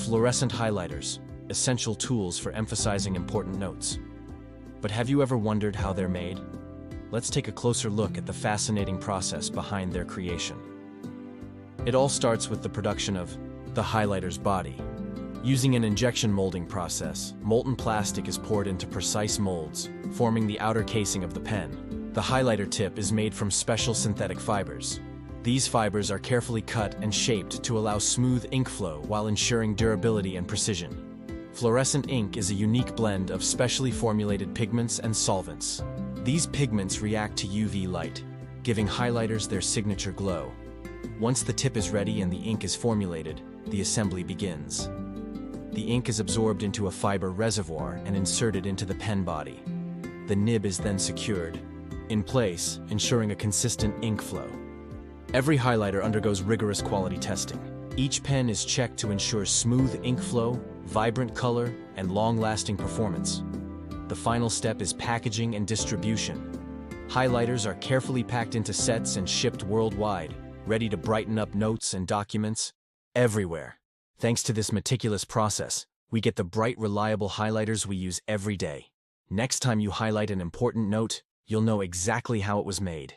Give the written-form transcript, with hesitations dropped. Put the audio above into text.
Fluorescent highlighters, essential tools for emphasizing important notes. But have you ever wondered how they're made? Let's take a closer look at the fascinating process behind their creation. It all starts with the production of the highlighter's body. Using an injection molding process, molten plastic is poured into precise molds, forming the outer casing of the pen. The highlighter tip is made from special synthetic fibers. These fibers are carefully cut and shaped to allow smooth ink flow while ensuring durability and precision. Fluorescent ink is a unique blend of specially formulated pigments and solvents. These pigments react to UV light, giving highlighters their signature glow. Once the tip is ready and the ink is formulated, the assembly begins. The ink is absorbed into a fiber reservoir and inserted into the pen body. The nib is then secured in place, ensuring a consistent ink flow. Every highlighter undergoes rigorous quality testing. Each pen is checked to ensure smooth ink flow, vibrant color, and long-lasting performance. The final step is packaging and distribution. Highlighters are carefully packed into sets and shipped worldwide, ready to brighten up notes and documents everywhere. Thanks to this meticulous process, we get the bright, reliable highlighters we use every day. Next time you highlight an important note, you'll know exactly how it was made.